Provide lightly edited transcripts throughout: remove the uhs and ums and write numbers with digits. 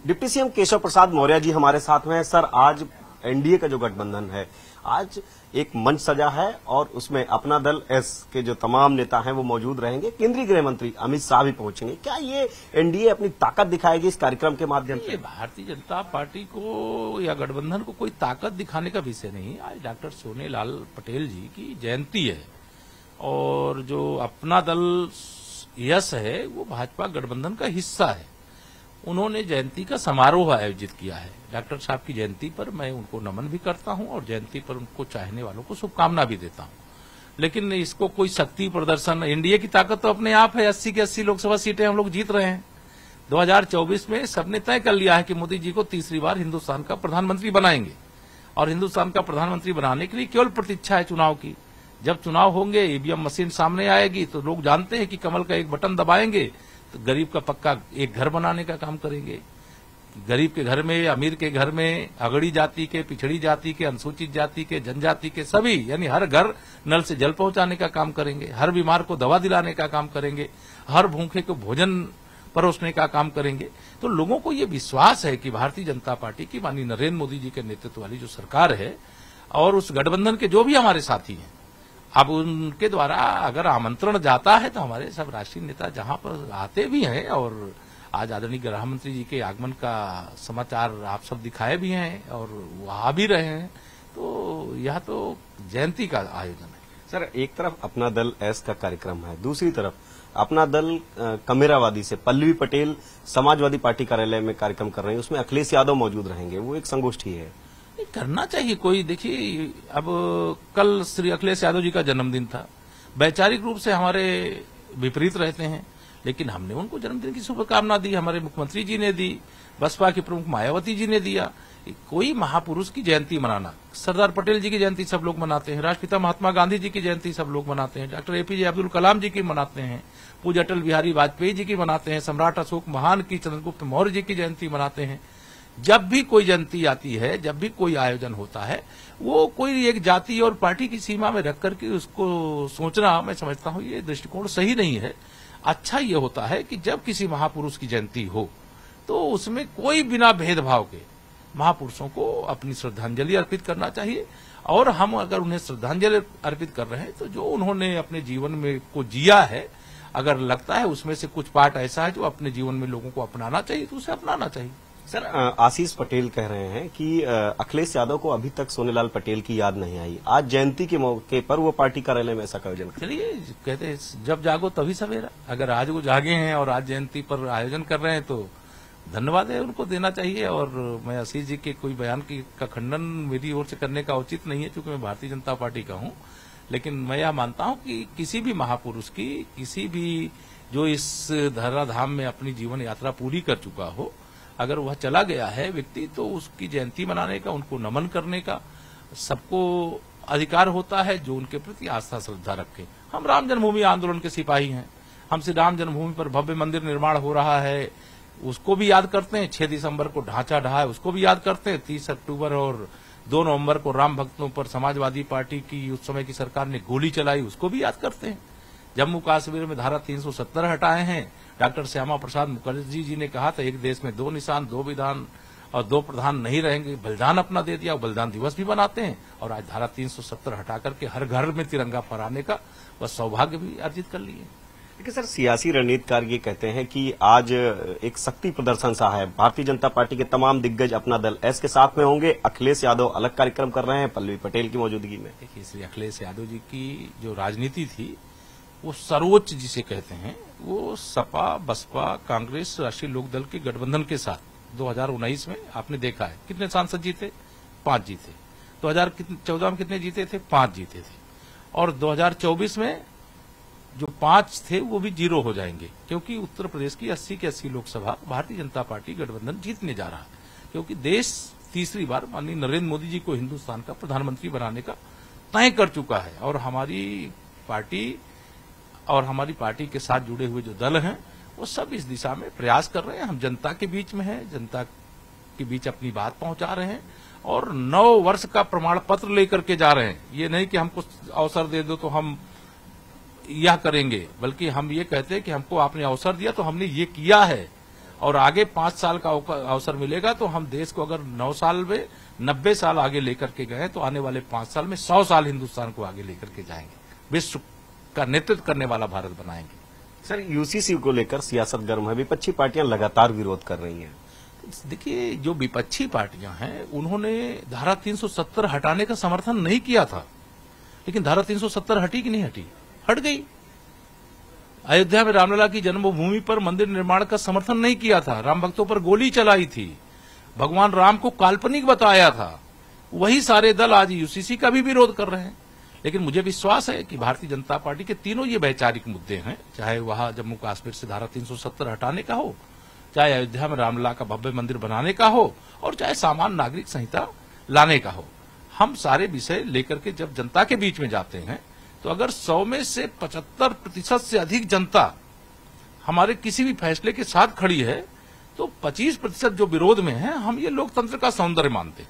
Deputy CM Keshav Prasad Maurya ji हमारे साथ में हैं। सर, आज एनडीए का जो गठबंधन है, आज एक मंच सजा है और उसमें अपना दल एस के जो तमाम नेता हैं वो मौजूद रहेंगे। केंद्रीय गृह मंत्री अमित शाह भी पहुंचेंगे। क्या ये एनडीए अपनी ताकत दिखाएगी इस कार्यक्रम के माध्यम से? भारतीय जनता पार्टी को या गठबंधन को कोई ताकत दिखाने का विषय नहीं। आज डॉक्टर सोनेलाल पटेल जी की जयंती है और जो अपना दल यस है वो भाजपा गठबंधन का हिस्सा है। उन्होंने जयंती का समारोह आयोजित किया है। डॉक्टर साहब की जयंती पर मैं उनको नमन भी करता हूं और जयंती पर उनको चाहने वालों को शुभकामना भी देता हूं। लेकिन इसको कोई शक्ति प्रदर्शन, एनडीए की ताकत तो अपने आप है। 80 की 80 लोकसभा सीटें हम लोग जीत रहे हैं। 2024 में सबने तय कर लिया है कि मोदी जी को तीसरी बार हिंदुस्तान का प्रधानमंत्री बनाएंगे और हिंदुस्तान का प्रधानमंत्री बनाने के लिए केवल प्रतीक्षा है चुनाव की। जब चुनाव होंगे, ईवीएम मशीन सामने आएगी तो लोग जानते हैं कि कमल का एक बटन दबाएंगे तो गरीब का पक्का एक घर बनाने का काम करेंगे। गरीब के घर में, अमीर के घर में, अगड़ी जाति के, पिछड़ी जाति के, अनुसूचित जाति के, जनजाति के सभी, यानी हर घर नल से जल पहुंचाने का काम करेंगे। हर बीमार को दवा दिलाने का काम करेंगे। हर भूखे को भोजन परोसने का काम करेंगे। तो लोगों को ये विश्वास है कि भारतीय जनता पार्टी की माननीय नरेंद्र मोदी जी के नेतृत्व वाली जो सरकार है और उस गठबंधन के जो भी हमारे साथी हैं, अब उनके द्वारा अगर आमंत्रण जाता है तो हमारे सब राष्ट्रीय नेता जहां पर आते भी हैं और आज आदरणीय गृह मंत्री जी के आगमन का समाचार आप सब दिखाए भी हैं और वहां भी रहे हैं। तो यह तो जयंती का आयोजन है। सर, एक तरफ अपना दल एस का कार्यक्रम है, दूसरी तरफ अपना दल कमेरावादी से पल्लवी पटेल समाजवादी पार्टी कार्यालय में कार्यक्रम कर रहे हैं। उसमें अखिलेश यादव मौजूद रहेंगे। वो एक संगोष्ठी है। करना चाहिए कोई। देखिए, अब कल श्री अखिलेश यादव जी का जन्मदिन था। वैचारिक रूप से हमारे विपरीत रहते हैं, लेकिन हमने उनको जन्मदिन की शुभकामना दी। हमारे मुख्यमंत्री जी ने दी, बसपा की प्रमुख मायावती जी ने दिया। कोई महापुरुष की जयंती मनाना, सरदार पटेल जी की जयंती सब लोग मनाते हैं, राष्ट्रपिता महात्मा गांधी जी की जयंती सब लोग मनाते हैं, डॉक्टर एपीजे अब्दुल कलाम जी की मनाते हैं, पूज्य अटल बिहारी वाजपेयी जी की मनाते हैं, सम्राट अशोक महान की, चंद्रगुप्त मौर्य जी की जयंती मनाते हैं। जब भी कोई जयंती आती है, जब भी कोई आयोजन होता है, वो कोई एक जाति और पार्टी की सीमा में रख करके उसको सोचना, मैं समझता हूं ये दृष्टिकोण सही नहीं है। अच्छा ये होता है कि जब किसी महापुरुष की जयंती हो तो उसमें कोई बिना भेदभाव के महापुरुषों को अपनी श्रद्धांजलि अर्पित करना चाहिए। और हम अगर उन्हें श्रद्धांजलि अर्पित कर रहे हैं तो जो उन्होंने अपने जीवन में को जिया है, अगर लगता है उसमें से कुछ पार्ट ऐसा है जो अपने जीवन में लोगों को अपनाना चाहिए तो उसे अपनाना चाहिए। सर, आशीष पटेल कह रहे हैं कि अखिलेश यादव को अभी तक सोनेलाल पटेल की याद नहीं आई। आज जयंती के मौके पर वो पार्टी कार्यालय में ऐसा आयोजन कर। चलिए, कहते हैं जब जागो तभी सवेरा। अगर आज वो जागे हैं और आज जयंती पर आयोजन कर रहे हैं तो धन्यवाद है, उनको देना चाहिए। और मैं आशीष जी के कोई बयान का खंडन मेरी ओर से करने का उचित नहीं है, क्योंकि मैं भारतीय जनता पार्टी का हूं। लेकिन मैं यह मानता हूं कि किसी भी महापुरुष की, किसी भी जो इस धराधाम में अपनी जीवन यात्रा पूरी कर चुका हो, अगर वह चला गया है व्यक्ति, तो उसकी जयंती मनाने का, उनको नमन करने का सबको अधिकार होता है, जो उनके प्रति आस्था श्रद्धा रखे। हम राम जन्मभूमि आंदोलन के सिपाही हैं। हम श्री राम जन्मभूमि पर भव्य मंदिर निर्माण हो रहा है, उसको भी याद करते हैं। 6 दिसंबर को ढांचा ढहा है, उसको भी याद करते हैं। 30 अक्टूबर और 2 नवंबर को राम भक्तों पर समाजवादी पार्टी की उस समय की सरकार ने गोली चलाई, उसको भी याद करते हैं। जम्मू कश्मीर में धारा 370 हटाए हैं। डॉक्टर श्यामा प्रसाद मुखर्जी जी ने कहा था एक देश में 2 निशान, 2 विधान और 2 प्रधान नहीं रहेंगे। बलिदान अपना दे दिया, बलिदान दिवस भी बनाते हैं। और आज धारा 370 हटा करके हर घर में तिरंगा फहराने का वह सौभाग्य भी अर्जित कर लिए। देखिए सर, सियासी रणनीतिकार ये कहते हैं कि आज एक शक्ति प्रदर्शन सा है। भारतीय जनता पार्टी के तमाम दिग्गज अपना दल एस के साथ में होंगे। अखिलेश यादव अलग कार्यक्रम कर रहे हैं पल्लवी पटेल की मौजूदगी में। देखिए, श्री अखिलेश यादव जी की जो राजनीति थी वो सर्वोच्च जिसे कहते हैं, वो सपा, बसपा, कांग्रेस, राष्ट्रीय लोकदल के गठबंधन के साथ 2019 में आपने देखा है कितने सांसद जीते, 5 जीते। 2014 में कितने जीते थे, 5 जीते थे। और 2024 में जो 5 थे वो भी 0 हो जाएंगे, क्योंकि उत्तर प्रदेश की 80 की 80 लोकसभा भारतीय जनता पार्टी गठबंधन जीतने जा रहा है। क्योंकि देश तीसरी बार माननीय नरेंद्र मोदी जी को हिंदुस्तान का प्रधानमंत्री बनाने का तय कर चुका है। और हमारी पार्टी के साथ जुड़े हुए जो दल हैं वो सब इस दिशा में प्रयास कर रहे हैं। हम जनता के बीच में हैं, जनता के बीच अपनी बात पहुंचा रहे हैं और 9 वर्ष का प्रमाण पत्र लेकर के जा रहे हैं। ये नहीं कि हमको अवसर दे दो तो हम यह करेंगे, बल्कि हम ये कहते हैं कि हमको आपने अवसर दिया तो हमने ये किया है और आगे 5 साल का अवसर मिलेगा तो हम देश को अगर 9 साल में 90 साल आगे लेकर के गए तो आने वाले 5 साल में 100 साल हिंदुस्तान को आगे लेकर के जाएंगे, विश्व का नेतृत्व करने वाला भारत बनाएंगे। सर, यूसीसी को लेकर सियासत गर्म है, विपक्षी पार्टियां लगातार विरोध कर रही हैं। देखिए, जो विपक्षी पार्टियां हैं उन्होंने धारा 370 हटाने का समर्थन नहीं किया था, लेकिन धारा 370 हटी कि नहीं हटी? हट गई। अयोध्या में रामलला की जन्मभूमि पर मंदिर निर्माण का समर्थन नहीं किया था, राम भक्तों पर गोली चलाई थी, भगवान राम को काल्पनिक बताया था। वही सारे दल आज यूसीसी का भी विरोध कर रहे हैं। लेकिन मुझे विश्वास है कि भारतीय जनता पार्टी के तीनों ये वैचारिक मुद्दे हैं, चाहे वहां जम्मू कश्मीर से धारा 370 हटाने का हो, चाहे अयोध्या में रामलला का भव्य मंदिर बनाने का हो, और चाहे सामान्य नागरिक संहिता लाने का हो। हम सारे विषय लेकर के जब जनता के बीच में जाते हैं तो अगर 100 में से 75% से अधिक जनता हमारे किसी भी फैसले के साथ खड़ी है तो 25% जो विरोध में है, हम ये लोकतंत्र का सौंदर्य मानते हैं।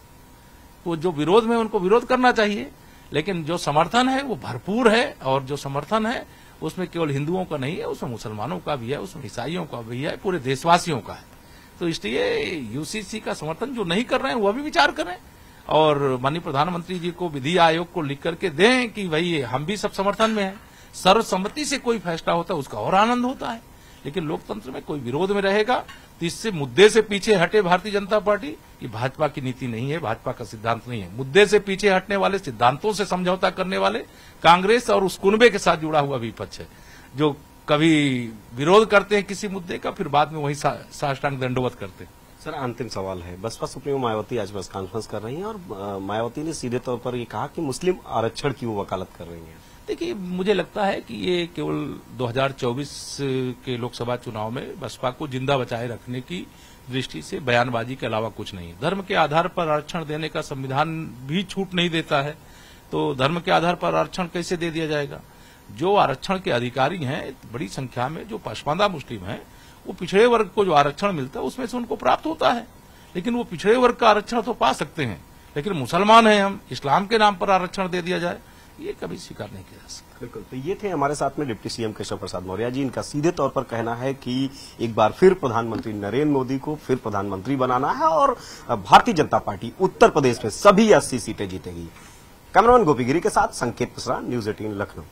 वो जो विरोध में उनको विरोध करना चाहिए, लेकिन जो समर्थन है वो भरपूर है, और जो समर्थन है उसमें केवल हिंदुओं का नहीं है, उसमें मुसलमानों का भी है, उसमें ईसाइयों का भी है, पूरे देशवासियों का है। तो इसलिए यूसीसी का समर्थन जो नहीं कर रहे हैं वह भी विचार करें, और माननीय प्रधानमंत्री जी को विधि आयोग को लिख करके दें कि भाई हम भी सब समर्थन में हैं। सर्वसम्मति से कोई फैसला होता है उसका और आनंद होता है, लेकिन लोकतंत्र में कोई विरोध में रहेगा तो इससे मुद्दे से पीछे हटे भारतीय जनता पार्टी। ये भाजपा की नीति नहीं है, भाजपा का सिद्धांत नहीं है। मुद्दे से पीछे हटने वाले, सिद्धांतों से समझौता करने वाले कांग्रेस और उस कुनबे के साथ जुड़ा हुआ विपक्ष है, जो कभी विरोध करते हैं किसी मुद्दे का, फिर बाद में वही साष्टांग दंडवत करते हैं। सर, अंतिम सवाल है, बसपा सुप्रीमो मायावती आज प्रेस कॉन्फ्रेंस कर रही हैं और मायावती ने सीधे तौर पर ये कहा कि मुस्लिम आरक्षण की वो वकालत कर रही हैं। देखिए, मुझे लगता है कि ये केवल 2024 के लोकसभा चुनाव में बसपा को जिंदा बचाए रखने की दृष्टि से बयानबाजी के अलावा कुछ नहीं। धर्म के आधार पर आरक्षण देने का संविधान भी छूट नहीं देता है, तो धर्म के आधार पर आरक्षण कैसे दे दिया जाएगा? जो आरक्षण के अधिकारी हैं बड़ी संख्या में, जो पसमानदा मुस्लिम हैं, वो पिछड़े वर्ग को जो आरक्षण मिलता है उसमें से उनको प्राप्त होता है, लेकिन वो पिछड़े वर्ग का आरक्षण तो पा सकते हैं, लेकिन मुसलमान हैं हम, इस्लाम के नाम पर आरक्षण दे दिया जाए, ये कभी स्वीकार नहीं किया जा सकता। बिल्कुल। तो ये थे हमारे साथ में डिप्टी सीएम केशव प्रसाद मौर्य जी। इनका सीधे तौर पर कहना है कि एक बार फिर प्रधानमंत्री नरेंद्र मोदी को फिर प्रधानमंत्री बनाना है और भारतीय जनता पार्टी उत्तर प्रदेश में सभी 80 सीटें जीतेगी। कैमरामैन गोपी गिरी के साथ संकेत मिश्रा, न्यूज 18 लखनऊ।